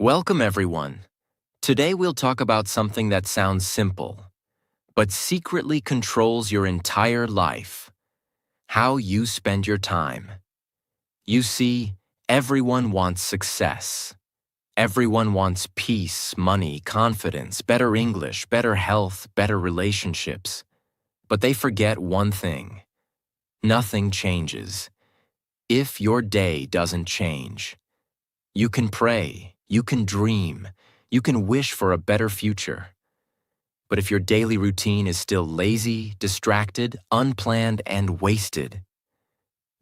Welcome, everyone. Today we'll talk about something that sounds simple, but secretly controls your entire life: how you spend your time. You see, everyone wants success. Everyone wants peace, money, confidence, better English, better health, better relationships. But they forget one thing: nothing changes if your day doesn't change. You can pray, you can dream, you can wish for a better future. But if your daily routine is still lazy, distracted, unplanned, and wasted,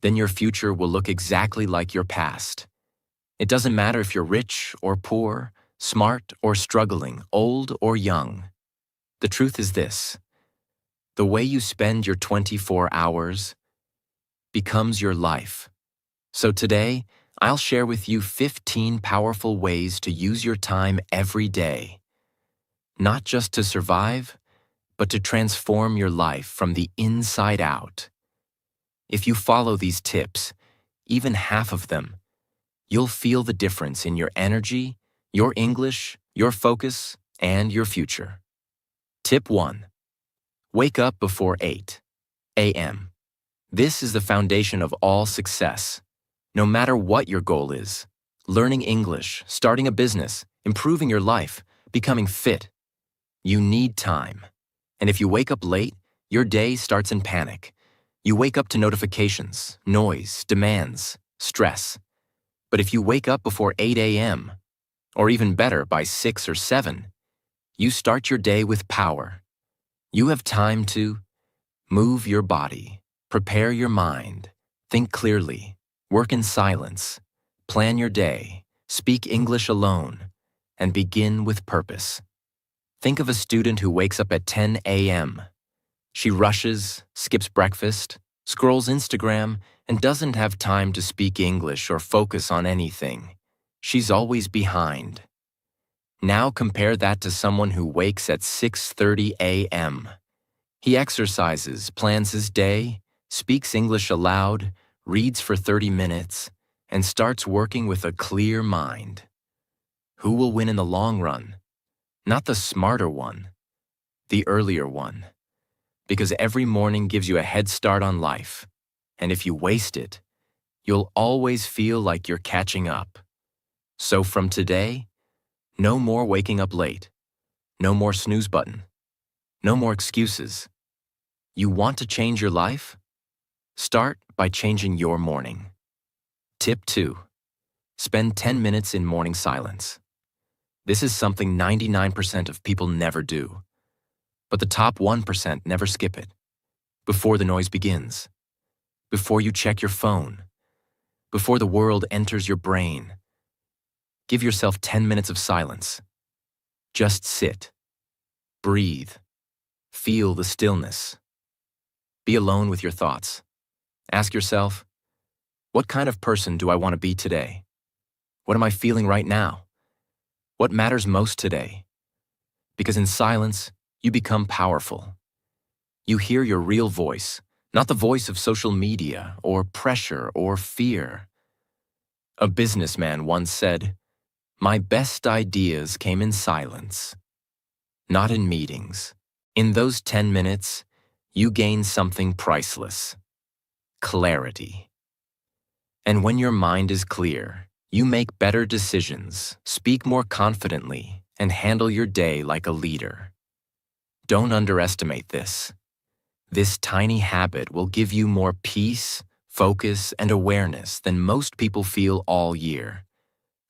then your future will look exactly like your past. It doesn't matter if you're rich or poor, smart or struggling, old or young. The truth is this: the way you spend your 24 hours becomes your life. So today, I'll share with you 15 powerful ways to use your time every day, not just to survive, but to transform your life from the inside out. If you follow these tips, even half of them, you'll feel the difference in your energy, your English, your focus, and your future. Tip 1. Wake up before 8 a.m. This is the foundation of all success. No matter what your goal is: learning English, starting a business, improving your life, becoming fit, you need time. And if you wake up late, your day starts in panic. You wake up to notifications, noise, demands, stress. But if you wake up before 8 a.m., or even better, by 6 or 7, you start your day with power. You have time to move your body, prepare your mind, think clearly, work in silence, plan your day, speak English alone, and begin with purpose. Think of a student who wakes up at 10 a.m. She rushes, skips breakfast, scrolls Instagram, and doesn't have time to speak English or focus on anything. She's always behind. Now compare that to someone who wakes at 6:30 a.m. He exercises, plans his day, speaks English aloud, reads for 30 minutes, and starts working with a clear mind. Who will win in the long run? Not the smarter one, the earlier one. Because every morning gives you a head start on life. And if you waste it, you'll always feel like you're catching up. So from today, no more waking up late. No more snooze button. No more excuses. You want to change your life? Start by changing your morning. Tip 2. Spend 10 minutes in morning silence. This is something 99% of people never do. But the top 1% never skip it. Before the noise begins. Before you check your phone. Before the world enters your brain. Give yourself 10 minutes of silence. Just sit. Breathe. Feel the stillness. Be alone with your thoughts. Ask yourself, what kind of person do I want to be today? What am I feeling right now? What matters most today? Because in silence, you become powerful. You hear your real voice, not the voice of social media or pressure or fear. A businessman once said, "My best ideas came in silence, not in meetings." In those 10 minutes, you gain something priceless: clarity. And when your mind is clear, you make better decisions, speak more confidently, and handle your day like a leader. Don't underestimate this. This tiny habit will give you more peace, focus, and awareness than most people feel all year.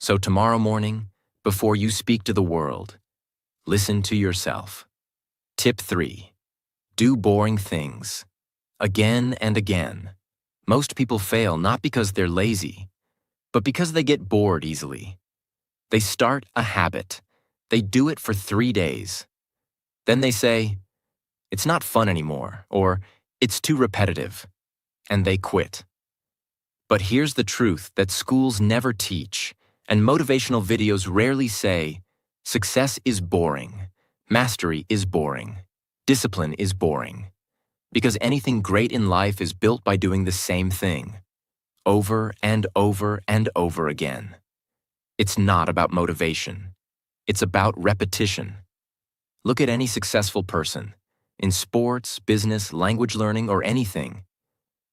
So tomorrow morning, before you speak to the world, listen to yourself. Tip 3. Do boring things. Again and again. Most people fail not because they're lazy, but because they get bored easily. They start a habit. They do it for 3 days. Then they say, "It's not fun anymore," or "It's too repetitive," and they quit. But here's the truth that schools never teach, and motivational videos rarely say: success is boring, mastery is boring, discipline is boring. Because anything great in life is built by doing the same thing, over and over and over again. It's not about motivation. It's about repetition. Look at any successful person. In sports, business, language learning, or anything,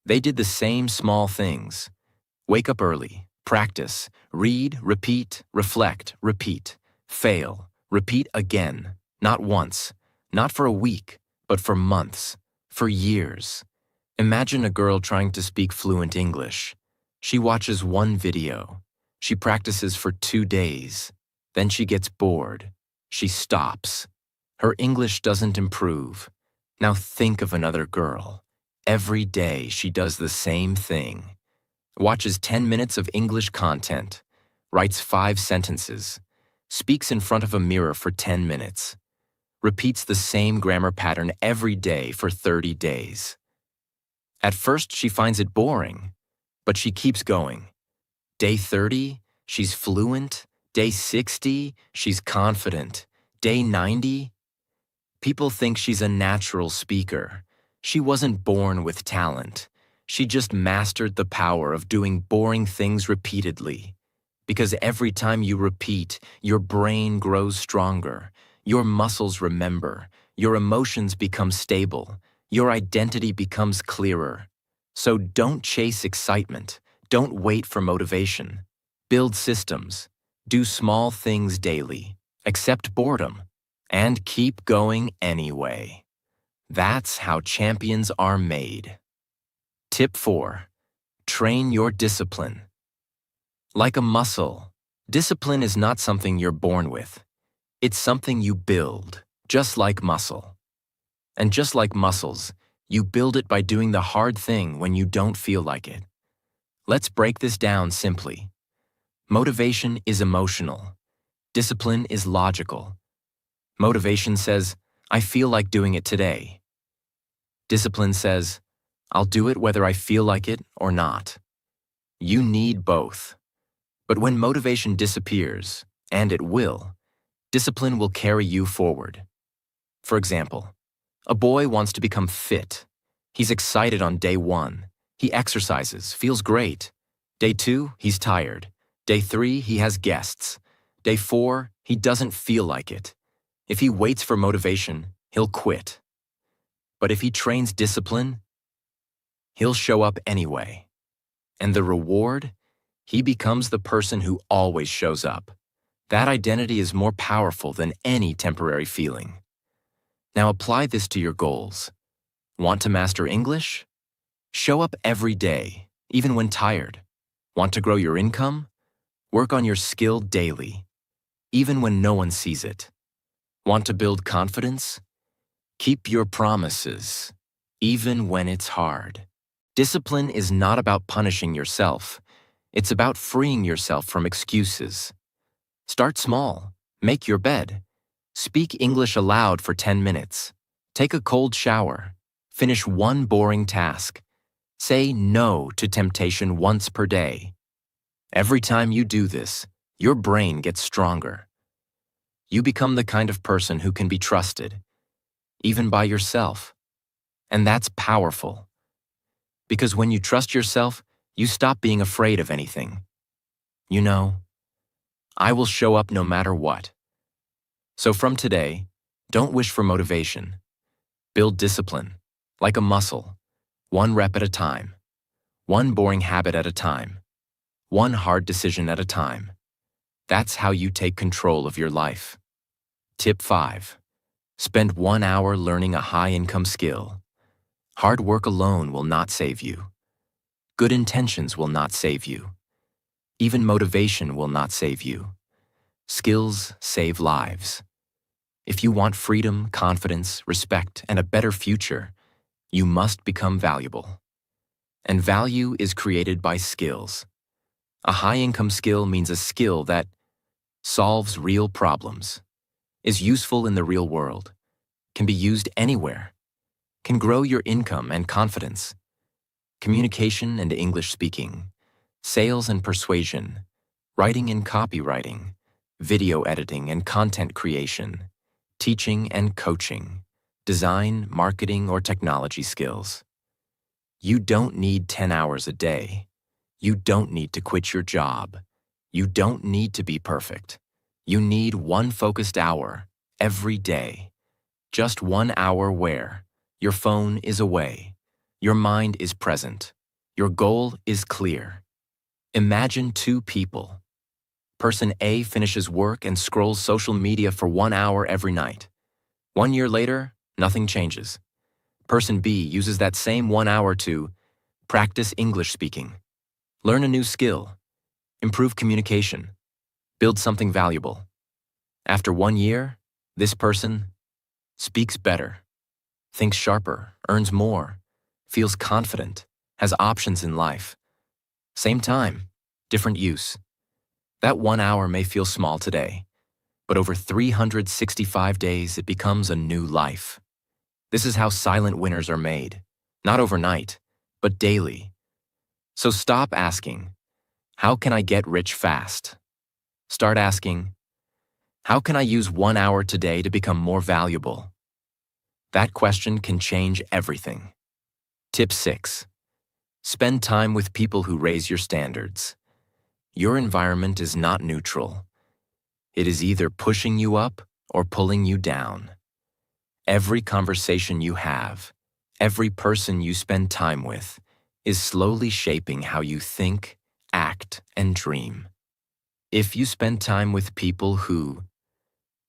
they did the same small things. Wake up early, practice, read, repeat, reflect, repeat, fail, repeat again, not once, not for a week, but for months, for years. Imagine a girl trying to speak fluent English. She watches one video. She practices for 2 days. Then she gets bored. She stops. Her English doesn't improve. Now think of another girl. Every day she does the same thing. Watches 10 minutes of English content, writes 5 sentences, speaks in front of a mirror for 10 minutes, repeats the same grammar pattern every day for 30 days. At first, she finds it boring, but she keeps going. Day 30, she's fluent. Day 60, she's confident. Day 90, people think she's a natural speaker. She wasn't born with talent. She just mastered the power of doing boring things repeatedly. Because every time you repeat, your brain grows stronger, your muscles remember, your emotions become stable, your identity becomes clearer. So don't chase excitement. Don't wait for motivation. Build systems. Do small things daily. Accept boredom. And keep going anyway. That's how champions are made. Tip 4. Train your discipline. Like a muscle, discipline is not something you're born with. It's something you build, just like muscle. And just like muscles, you build it by doing the hard thing when you don't feel like it. Let's break this down simply. Motivation is emotional. Discipline is logical. Motivation says, I feel like doing it today. Discipline says, I'll do it whether I feel like it or not. You need both. But when motivation disappears, and it will, discipline will carry you forward. For example, a boy wants to become fit. He's excited on day 1. He exercises, feels great. Day 2, he's tired. Day 3, he has guests. Day 4, he doesn't feel like it. If he waits for motivation, he'll quit. But if he trains discipline, he'll show up anyway. And the reward? He becomes the person who always shows up. That identity is more powerful than any temporary feeling. Now apply this to your goals. Want to master English? Show up every day, even when tired. Want to grow your income? Work on your skill daily, even when no one sees it. Want to build confidence? Keep your promises, even when it's hard. Discipline is not about punishing yourself. It's about freeing yourself from excuses. Start small. Make your bed. Speak English aloud for 10 minutes. Take a cold shower. Finish one boring task. Say no to temptation once per day. Every time you do this, your brain gets stronger. You become the kind of person who can be trusted, even by yourself. And that's powerful. Because when you trust yourself, you stop being afraid of anything. You know, I will show up no matter what. So from today, don't wish for motivation. Build discipline, like a muscle, 1 rep at a time, 1 boring habit at a time, 1 hard decision at a time. That's how you take control of your life. Tip 5. Spend 1 hour learning a high-income skill. Hard work alone will not save you. Good intentions will not save you. Even motivation will not save you. Skills save lives. If you want freedom, confidence, respect, and a better future, you must become valuable. And value is created by skills. A high-income skill means a skill that solves real problems, is useful in the real world, can be used anywhere, can grow your income and confidence. Communication and English speaking, sales and persuasion, writing and copywriting, video editing and content creation, teaching and coaching, design, marketing, or technology skills. You don't need 10 hours a day. You don't need to quit your job. You don't need to be perfect. You need one focused hour every day. Just 1 hour where your phone is away, your mind is present, your goal is clear. Imagine two people. Person A finishes work and scrolls social media for 1 hour every night. 1 year later, nothing changes. Person B uses that same 1 hour to practice English speaking, learn a new skill, improve communication, build something valuable. After 1 year, this person speaks better, thinks sharper, earns more, feels confident, has options in life. Same time, different use. That 1 hour may feel small today, but over 365 days it becomes a new life. This is how silent winners are made, not overnight, but daily. So stop asking, how can I get rich fast? Start asking, how can I use 1 hour today to become more valuable? That question can change everything. Tip 6. Spend time with people who raise your standards. Your environment is not neutral. It is either pushing you up or pulling you down. Every conversation you have, every person you spend time with, is slowly shaping how you think, act, and dream. If you spend time with people who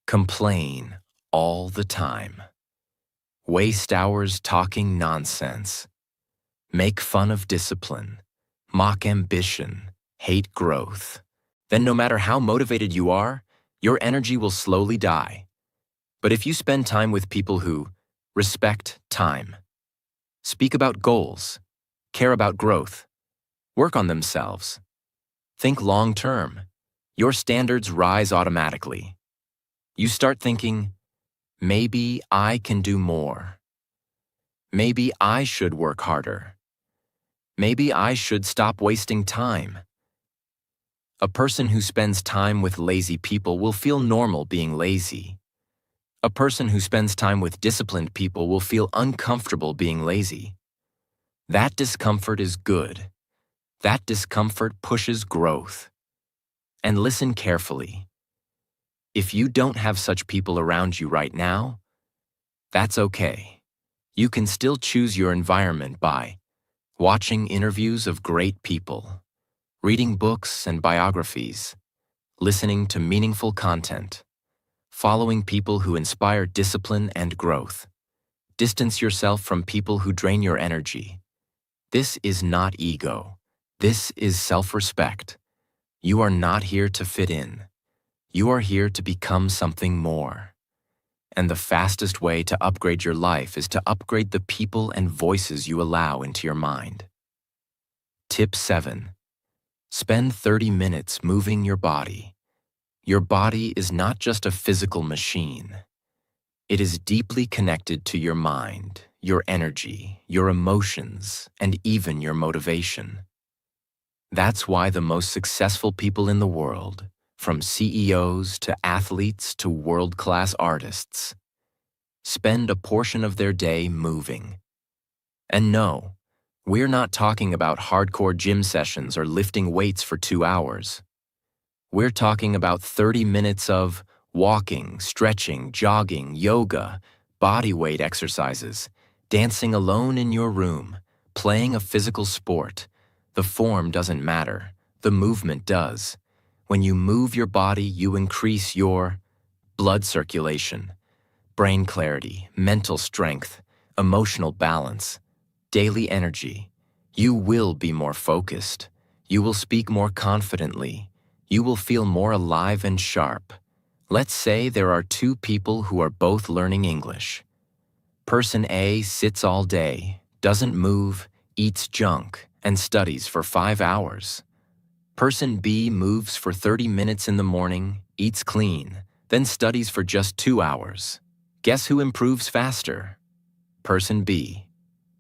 complain all the time, waste hours talking nonsense, make fun of discipline, mock ambition, hate growth, then no matter how motivated you are, your energy will slowly die. But if you spend time with people who respect time, speak about goals, care about growth, work on themselves, think long-term, your standards rise automatically. You start thinking, maybe I can do more. Maybe I should work harder. Maybe I should stop wasting time. A person who spends time with lazy people will feel normal being lazy. A person who spends time with disciplined people will feel uncomfortable being lazy. That discomfort is good. That discomfort pushes growth. And listen carefully. If you don't have such people around you right now, that's okay. You can still choose your environment by watching interviews of great people, reading books and biographies, listening to meaningful content, following people who inspire discipline and growth. Distance yourself from people who drain your energy. This is not ego. This is self-respect. You are not here to fit in. You are here to become something more. And the fastest way to upgrade your life is to upgrade the people and voices you allow into your mind. Tip 7. Spend 30 minutes moving your body. Your body is not just a physical machine. It is deeply connected to your mind, your energy, your emotions, and even your motivation. That's why the most successful people in the world, from CEOs to athletes to world-class artists, spend a portion of their day moving. And no, we're not talking about hardcore gym sessions or lifting weights for 2 hours. We're talking about 30 minutes of walking, stretching, jogging, yoga, body weight exercises, dancing alone in your room, playing a physical sport. The form doesn't matter, the movement does. When you move your body, you increase your blood circulation, brain clarity, mental strength, emotional balance, daily energy. You will be more focused. You will speak more confidently. You will feel more alive and sharp. Let's say there are two people who are both learning English. Person A sits all day, doesn't move, eats junk, and studies for 5 hours. Person B moves for 30 minutes in the morning, eats clean, then studies for just 2 hours. Guess who improves faster? Person B.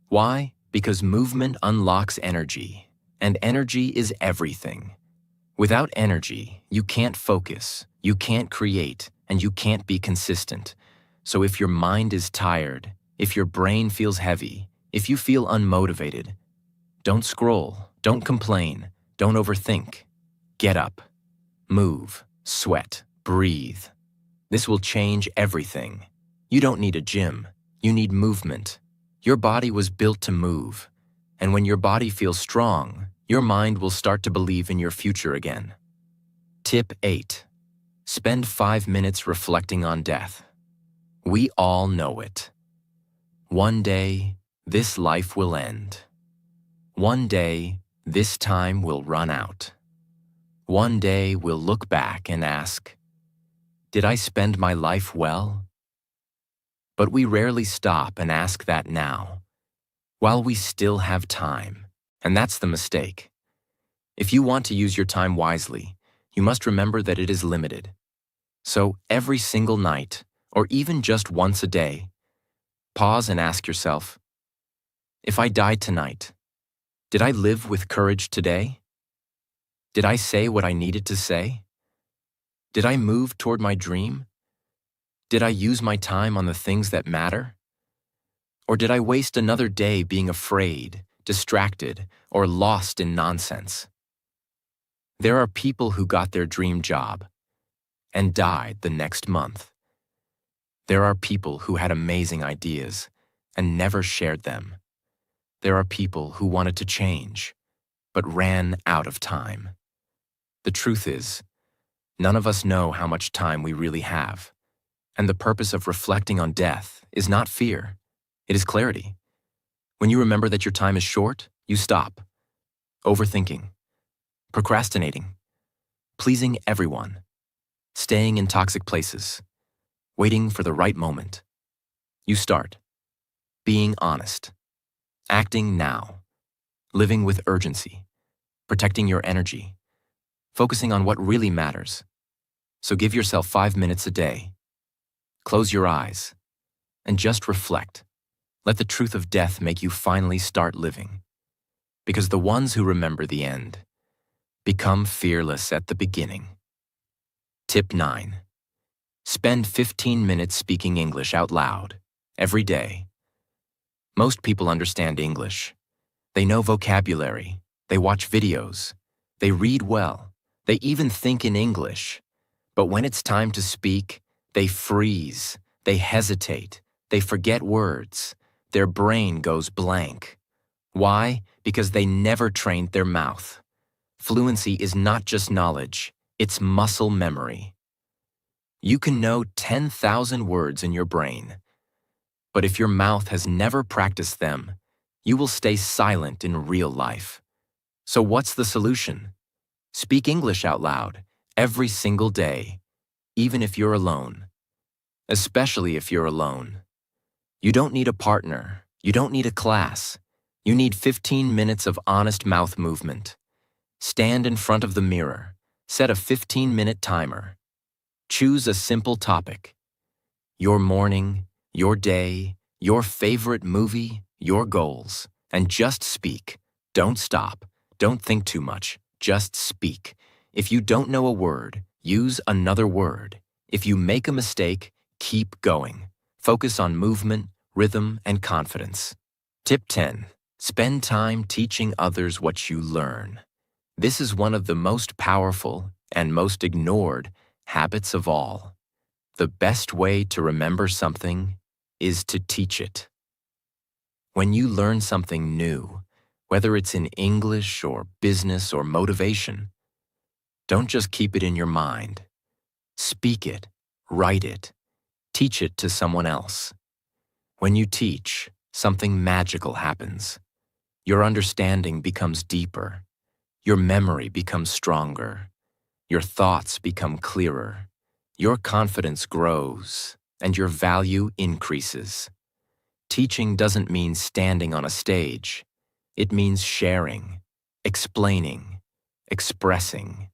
Why? Because movement unlocks energy, and energy is everything. Without energy, you can't focus, you can't create, and you can't be consistent. So if your mind is tired, if your brain feels heavy, if you feel unmotivated, don't scroll, don't complain, don't overthink. Get up. Move, sweat, breathe. This will change everything. You don't need a gym. You need movement. Your body was built to move. And when your body feels strong, your mind will start to believe in your future again. Tip 8. Spend 5 minutes reflecting on death. We all know it. One day, this life will end. One day, this time will run out. One day, we'll look back and ask, did I spend my life well? But we rarely stop and ask that now, while we still have time, and that's the mistake. If you want to use your time wisely, you must remember that it is limited. So every single night, or even just once a day, pause and ask yourself, if I died tonight, did I live with courage today? Did I say what I needed to say? Did I move toward my dream? Did I use my time on the things that matter? Or did I waste another day being afraid, distracted, or lost in nonsense? There are people who got their dream job and died the next month. There are people who had amazing ideas and never shared them. There are people who wanted to change, but ran out of time. The truth is, none of us know how much time we really have, and the purpose of reflecting on death is not fear, it is clarity. When you remember that your time is short, you stop. Overthinking, procrastinating, pleasing everyone, staying in toxic places, waiting for the right moment. You start being honest, acting now, living with urgency, protecting your energy, focusing on what really matters. So give yourself 5 minutes a day. Close your eyes and just reflect. Let the truth of death make you finally start living. Because the ones who remember the end become fearless at the beginning. Tip 9. Spend 15 minutes speaking English out loud, every day. Most people understand English. They know vocabulary, they watch videos, they read well, they even think in English. But when it's time to speak, they freeze, they hesitate, they forget words, their brain goes blank. Why? Because they never trained their mouth. Fluency is not just knowledge, it's muscle memory. You can know 10,000 words in your brain, but if your mouth has never practiced them, you will stay silent in real life. So what's the solution? Speak English out loud, every single day, even if you're alone. Especially if you're alone. You don't need a partner, you don't need a class. You need 15 minutes of honest mouth movement. Stand in front of the mirror, set a 15-minute timer. Choose a simple topic. Your morning, your day, your favorite movie, your goals, and just speak. Don't stop. Don't think too much. Just speak. If you don't know a word, use another word. If you make a mistake, keep going. Focus on movement, rhythm, and confidence. Tip 10. Spend time teaching others what you learn. This is one of the most powerful and most ignored habits of all. The best way to remember something is to teach it. When you learn something new, whether it's in English or business or motivation, don't just keep it in your mind. Speak it, write it, teach it to someone else. When you teach, something magical happens. Your understanding becomes deeper. Your memory becomes stronger. Your thoughts become clearer. Your confidence grows, and your value increases. Teaching doesn't mean standing on a stage. It means sharing, explaining, expressing.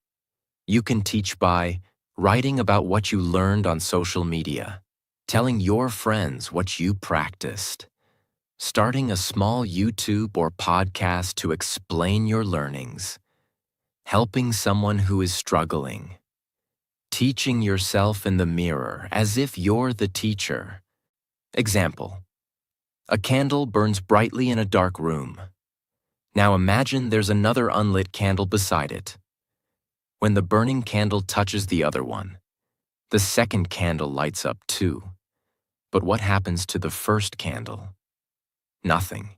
You can teach by writing about what you learned on social media, telling your friends what you practiced, starting a small YouTube or podcast to explain your learnings, helping someone who is struggling, teaching yourself in the mirror as if you're the teacher. Example: a candle burns brightly in a dark room. Now imagine there's another unlit candle beside it. When the burning candle touches the other one, the second candle lights up too. But what happens to the first candle? Nothing.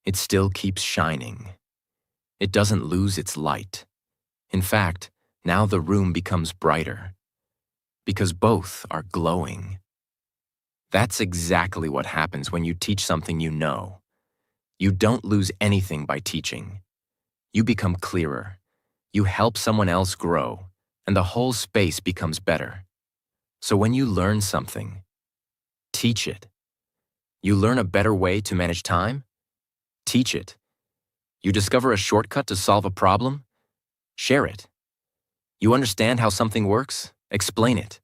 It still keeps shining. It doesn't lose its light. In fact, now the room becomes brighter, because both are glowing. That's exactly what happens when you teach something you know. You don't lose anything by teaching. You become clearer. You help someone else grow, and the whole space becomes better. So when you learn something, teach it. You learn a better way to manage time? Teach it. You discover a shortcut to solve a problem? Share it. You understand how something works? Explain it.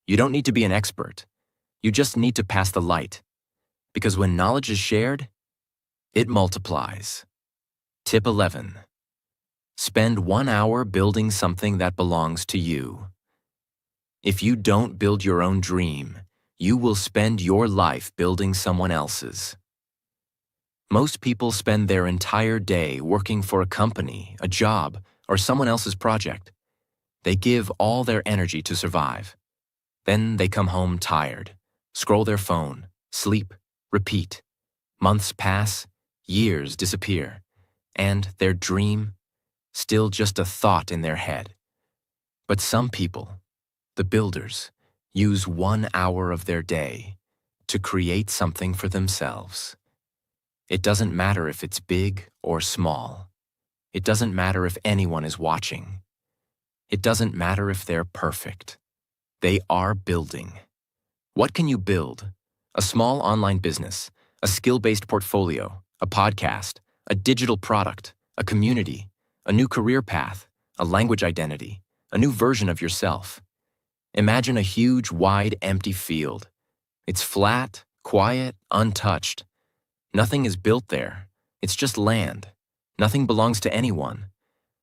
You don't need to be an expert. You just need to pass the light. Because when knowledge is shared, it multiplies. Tip 11. Spend 1 hour building something that belongs to you. If you don't build your own dream, you will spend your life building someone else's. Most people spend their entire day working for a company, a job, or someone else's project. They give all their energy to survive. Then they come home tired, scroll their phone, sleep, repeat. Months pass, years disappear, and their dream, still just a thought in their head. But some people, the builders, use 1 hour of their day to create something for themselves. It doesn't matter if it's big or small. It doesn't matter if anyone is watching. It doesn't matter if they're perfect. They are building. What can you build? A small online business, a skill-based portfolio, a podcast, a digital product, a community, a new career path, a language identity, a new version of yourself. Imagine a huge, wide, empty field. It's flat, quiet, untouched. Nothing is built there. It's just land. Nothing belongs to anyone.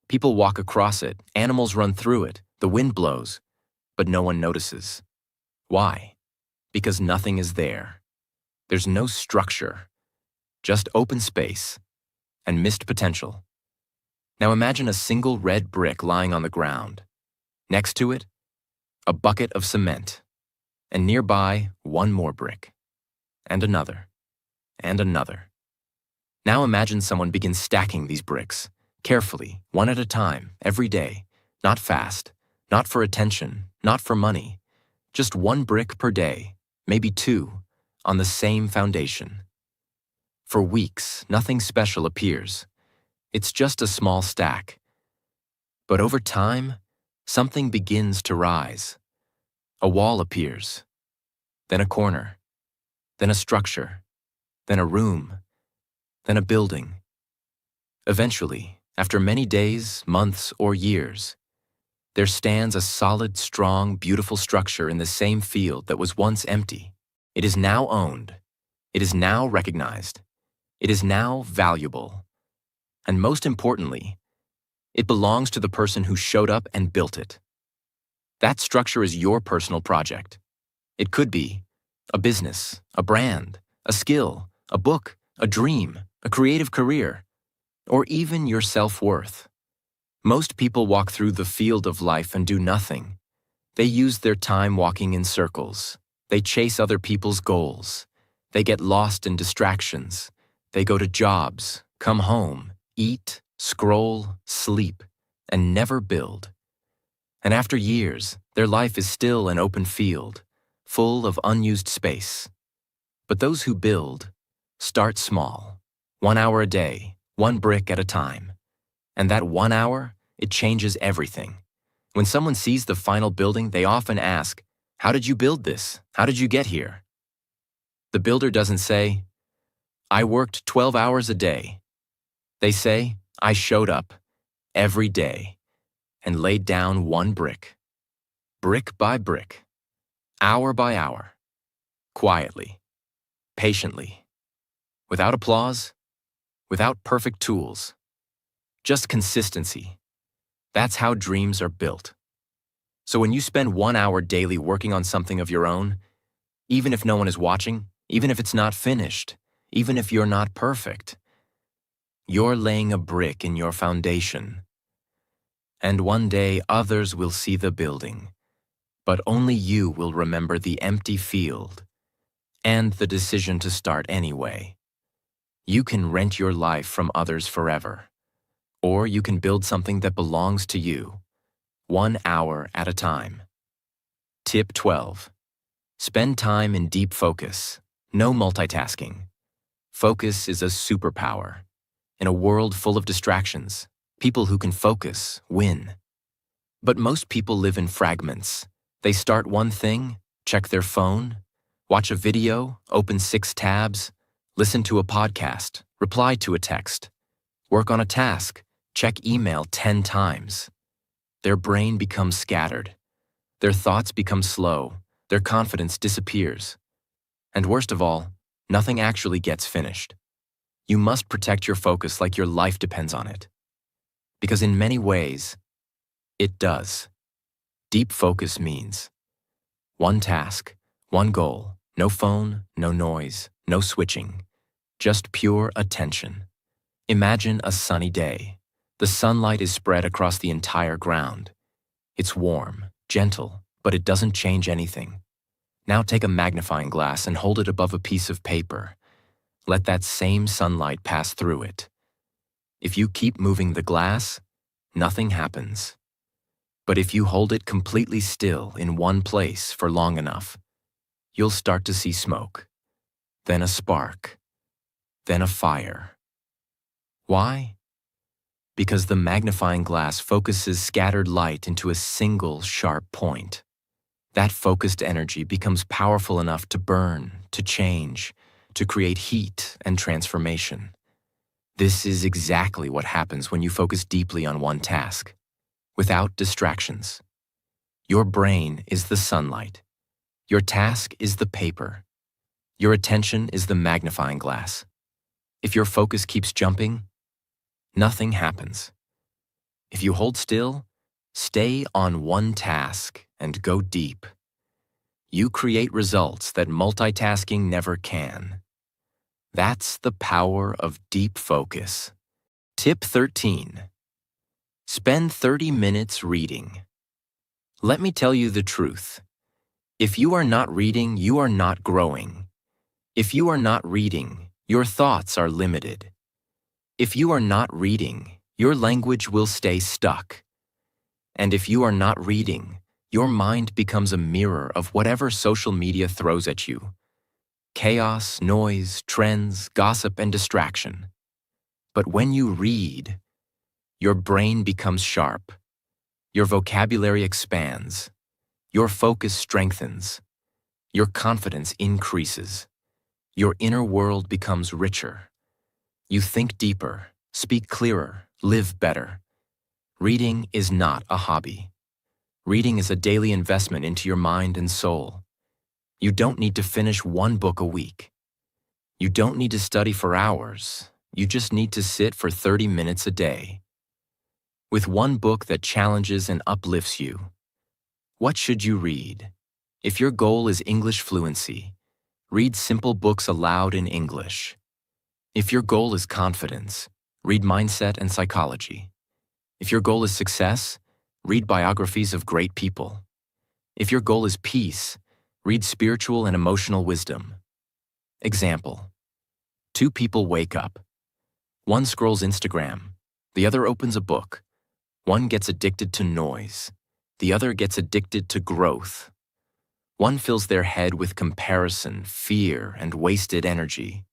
People walk across it, animals run through it, the wind blows, but no one notices. Why? Because nothing is there. There's no structure, just open space and missed potential. Now imagine a single red brick lying on the ground. Next to it, a bucket of cement, and nearby, one more brick, and another, and another. Now imagine someone begins stacking these bricks, carefully, one at a time, every day, not fast, not for attention, not for money, just one brick per day, maybe two, on the same foundation. For weeks, nothing special appears. It's just a small stack. But over time, something begins to rise. A wall appears, then a corner, then a structure, then a room, then a building. Eventually, after many days, months, or years, there stands a solid, strong, beautiful structure in the same field that was once empty. It is now owned. It is now recognized. It is now valuable. And most importantly, it belongs to the person who showed up and built it. That structure is your personal project. It could be a business, a brand, a skill, a book, a dream, a creative career, or even your self-worth. Most people walk through the field of life and do nothing. They use their time walking in circles. They chase other people's goals. They get lost in distractions. They go to jobs, come home, eat, scroll, sleep, and never build. And after years, their life is still an open field, full of unused space. But those who build start small, 1 hour a day, one brick at a time. And that 1 hour, it changes everything. When someone sees the final building, they often ask, "How did you build this? How did you get here?" The builder doesn't say, "I worked 12 hours a day." They say, "I showed up every day and laid down one brick, brick by brick, hour by hour, quietly, patiently, without applause, without perfect tools, just consistency." That's how dreams are built. So when you spend 1 hour daily working on something of your own, even if no one is watching, even if it's not finished, even if you're not perfect, you're laying a brick in your foundation. And one day others will see the building, but only you will remember the empty field and the decision to start anyway. You can rent your life from others forever, or you can build something that belongs to you, 1 hour at a time. Tip 12. Spend time in deep focus, no multitasking. Focus is a superpower. In a world full of distractions, people who can focus win. But most people live in fragments. They start one thing, check their phone, watch a video, open 6 tabs, listen to a podcast, reply to a text, work on a task, check email 10 times. Their brain becomes scattered. Their thoughts become slow. Their confidence disappears. And worst of all, nothing actually gets finished. You must protect your focus like your life depends on it. Because in many ways, it does. Deep focus means one task, one goal, no phone, no noise, no switching, just pure attention. Imagine a sunny day. The sunlight is spread across the entire ground. It's warm, gentle, but it doesn't change anything. Now take a magnifying glass and hold it above a piece of paper. Let that same sunlight pass through it. If you keep moving the glass, nothing happens. But if you hold it completely still in one place for long enough, you'll start to see smoke, then a spark, then a fire. Why? Because the magnifying glass focuses scattered light into a single sharp point. That focused energy becomes powerful enough to burn, to change, to create heat and transformation. This is exactly what happens when you focus deeply on one task, without distractions. Your brain is the sunlight. Your task is the paper. Your attention is the magnifying glass. If your focus keeps jumping, nothing happens. If you hold still, stay on one task and go deep. You create results that multitasking never can. That's the power of deep focus. Tip 13. Spend 30 minutes reading. Let me tell you the truth. If you are not reading, you are not growing. If you are not reading, your thoughts are limited. If you are not reading, your language will stay stuck. And if you are not reading, your mind becomes a mirror of whatever social media throws at you. Chaos, noise, trends, gossip, and distraction. But when you read, your brain becomes sharp. Your vocabulary expands. Your focus strengthens. Your confidence increases. Your inner world becomes richer. You think deeper, speak clearer, live better. Reading is not a hobby. Reading is a daily investment into your mind and soul. You don't need to finish one book a week. You don't need to study for hours. You just need to sit for 30 minutes a day. With one book that challenges and uplifts you. What should you read? If your goal is English fluency, read simple books aloud in English. If your goal is confidence, read mindset and psychology. If your goal is success, read biographies of great people. If your goal is peace, read spiritual and emotional wisdom. Example: 2 people wake up. One scrolls Instagram, the other opens a book. One gets addicted to noise, the other gets addicted to growth. One fills their head with comparison, fear, and wasted energy.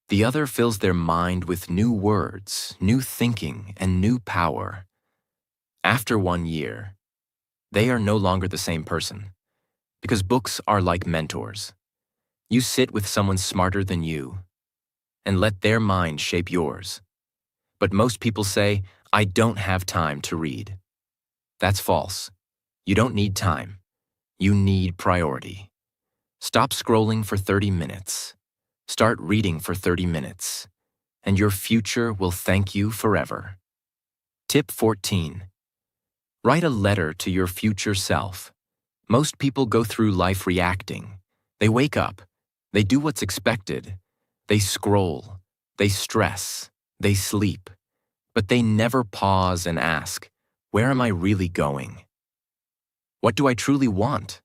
The other fills their mind with new words, new thinking, and new power. After 1 year, they are no longer the same person. Because books are like mentors. You sit with someone smarter than you and let their mind shape yours. But most people say, I don't have time to read. That's false. You don't need time. You need priority. Stop scrolling for 30 minutes. Start reading for 30 minutes, and your future will thank you forever. Tip 14. Write a letter to your future self. Most people go through life reacting. They wake up. They do what's expected. They scroll. They stress. They sleep. But they never pause and ask, Where am I really going? What do I truly want?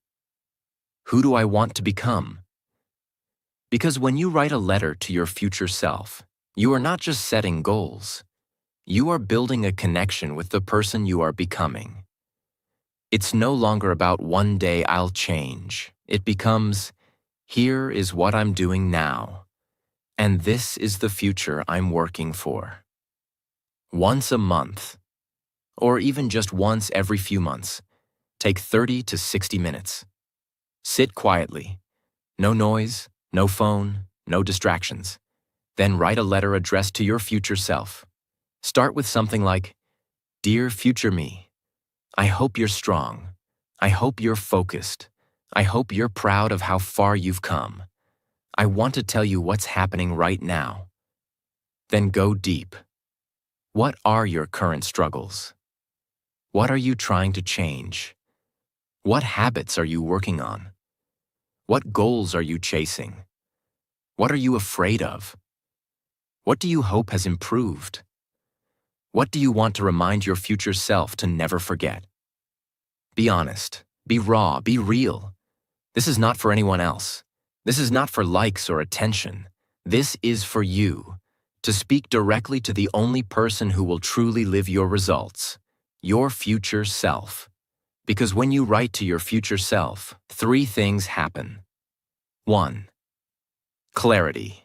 Who do I want to become? Because when you write a letter to your future self, you are not just setting goals. You are building a connection with the person you are becoming. It's no longer about one day I'll change. It becomes, here is what I'm doing now, and this is the future I'm working for. Once a month, or even just once every few months, take 30 to 60 minutes. Sit quietly. No noise, no phone, no distractions. Then write a letter addressed to your future self. Start with something like, Dear future me, I hope you're strong. I hope you're focused. I hope you're proud of how far you've come. I want to tell you what's happening right now. Then go deep. What are your current struggles? What are you trying to change? What habits are you working on? What goals are you chasing? What are you afraid of? What do you hope has improved? What do you want to remind your future self to never forget? Be honest, be raw, be real. This is not for anyone else. This is not for likes or attention. This is for you, to speak directly to the only person who will truly live your results, your future self. Because when you write to your future self, 3 things happen. 1. Clarity.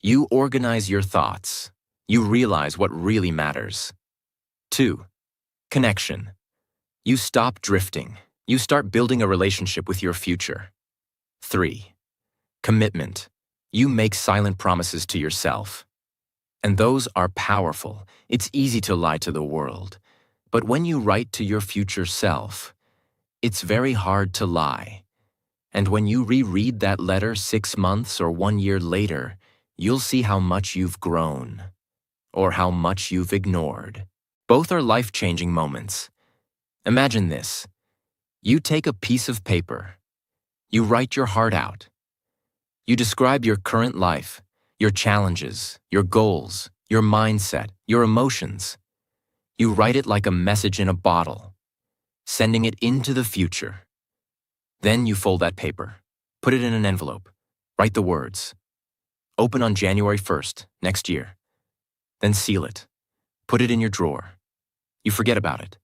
You organize your thoughts. You realize what really matters. 2. Connection. You stop drifting. You start building a relationship with your future. 3. Commitment. You make silent promises to yourself. And those are powerful. It's easy to lie to the world. But when you write to your future self, it's very hard to lie. And when you reread that letter 6 months or 1 year later, you'll see how much you've grown, or how much you've ignored. Both are life-changing moments. Imagine this. You take a piece of paper. You write your heart out. You describe your current life, your challenges, your goals, your mindset, your emotions. You write it like a message in a bottle, sending it into the future. Then you fold that paper, put it in an envelope, write the words. Open on January 1st, next year. Then seal it. Put it in your drawer. You forget about it.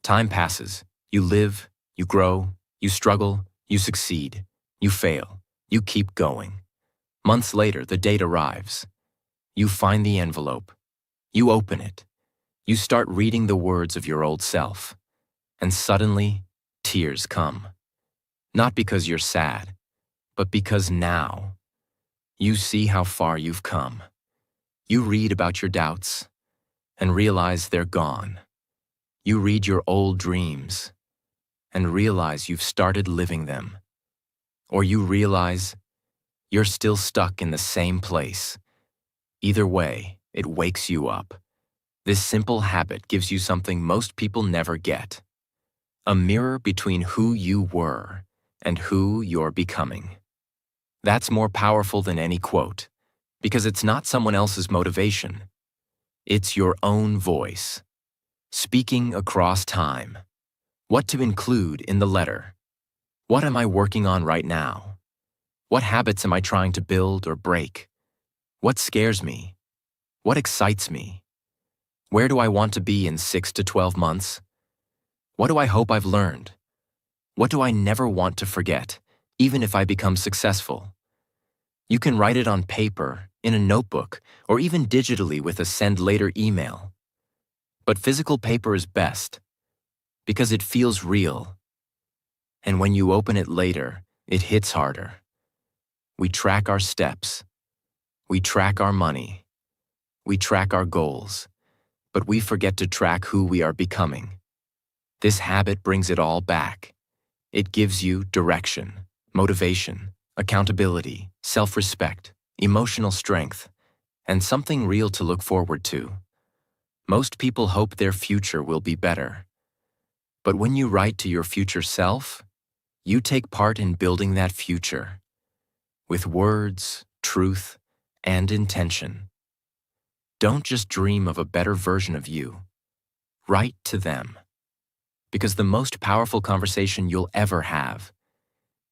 Time passes. You live, you grow, you struggle, you succeed, you fail, you keep going. Months later, the date arrives. You find the envelope. You open it. You start reading the words of your old self. And suddenly, tears come. Not because you're sad, but because now, you see how far you've come. You read about your doubts and realize they're gone. You read your old dreams and realize you've started living them. Or you realize you're still stuck in the same place. Either way, it wakes you up. This simple habit gives you something most people never get. A mirror between who you were and who you're becoming. That's more powerful than any quote, because it's not someone else's motivation. It's your own voice, speaking across time. What to include in the letter? What am I working on right now? What habits am I trying to build or break? What scares me? What excites me? Where do I want to be in 6 to 12 months? What do I hope I've learned? What do I never want to forget, even if I become successful? You can write it on paper, in a notebook, or even digitally with a send later email. But physical paper is best, because it feels real. And when you open it later, it hits harder. We track our steps. We track our money. We track our goals. But we forget to track who we are becoming. This habit brings it all back. It gives you direction, motivation, accountability, self-respect, emotional strength, and something real to look forward to. Most people hope their future will be better. But when you write to your future self, you take part in building that future with words, truth, and intention. Don't just dream of a better version of you. Write to them. Because the most powerful conversation you'll ever have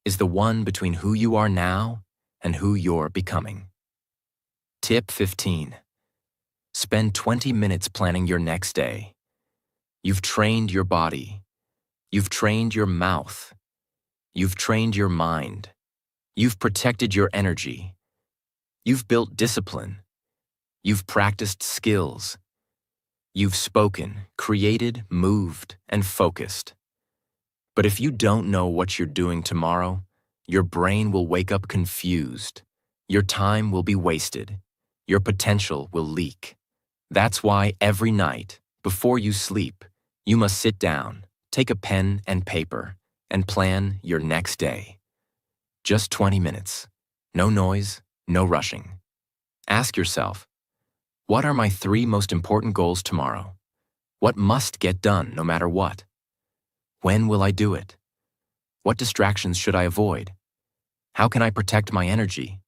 is the one between who you are now and who you're becoming. Tip 15. Spend 20 minutes planning your next day. You've trained your body. You've trained your mouth. You've trained your mind. You've protected your energy. You've built discipline. You've practiced skills. You've spoken, created, moved, and focused. But if you don't know what you're doing tomorrow, your brain will wake up confused. Your time will be wasted. Your potential will leak. That's why every night, before you sleep, you must sit down, take a pen and paper, and plan your next day. Just 20 minutes. No noise, no rushing. Ask yourself, what are my 3 most important goals tomorrow? What must get done no matter what? When will I do it? What distractions should I avoid? How can I protect my energy?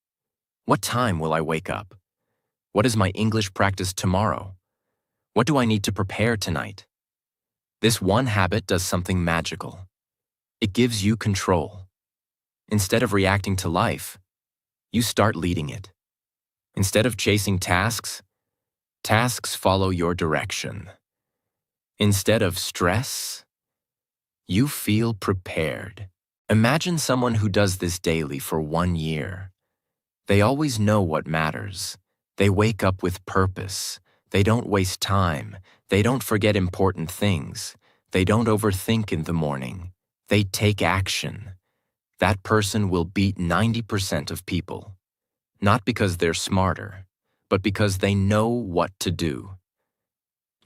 What time will I wake up? What is my English practice tomorrow? What do I need to prepare tonight? This one habit does something magical. It gives you control. Instead of reacting to life, you start leading it. Instead of chasing tasks, tasks follow your direction. Instead of stress, you feel prepared. Imagine someone who does this daily for 1 year. They always know what matters. They wake up with purpose. They don't waste time. They don't forget important things. They don't overthink in the morning. They take action. That person will beat 90% of people. Not because they're smarter, but because they know what to do.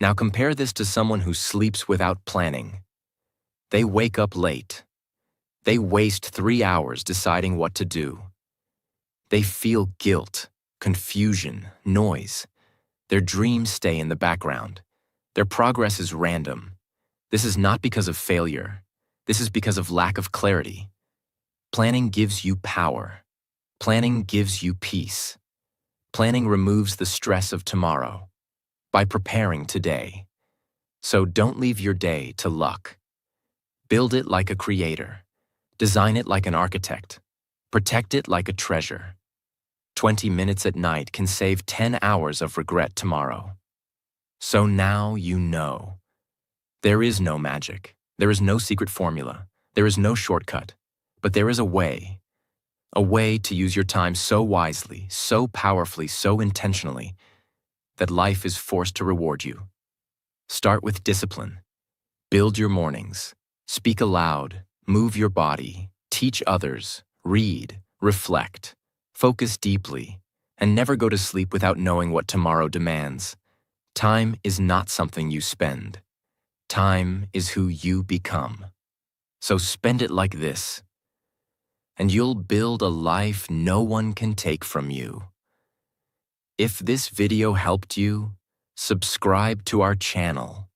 Now compare this to someone who sleeps without planning. They wake up late. They waste 3 hours deciding what to do. They feel guilt, confusion, noise. Their dreams stay in the background. Their progress is random. This is not because of failure. This is because of lack of clarity. Planning gives you power. Planning gives you peace. Planning removes the stress of tomorrow by preparing today. So don't leave your day to luck. Build it like a creator. Design it like an architect. Protect it like a treasure. 20 minutes at night can save 10 hours of regret tomorrow. So now you know. There is no magic. There is no secret formula. There is no shortcut. But there is a way. A way to use your time so wisely, so powerfully, so intentionally, that life is forced to reward you. Start with discipline. Build your mornings. Speak aloud. Move your body. Teach others. Read. Reflect. Focus deeply. And never go to sleep without knowing what tomorrow demands. Time is not something you spend. Time is who you become. So spend it like this, and you'll build a life no one can take from you. If this video helped you, subscribe to our channel.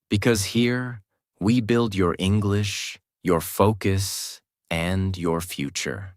Because here, we build your English, your focus, and your future.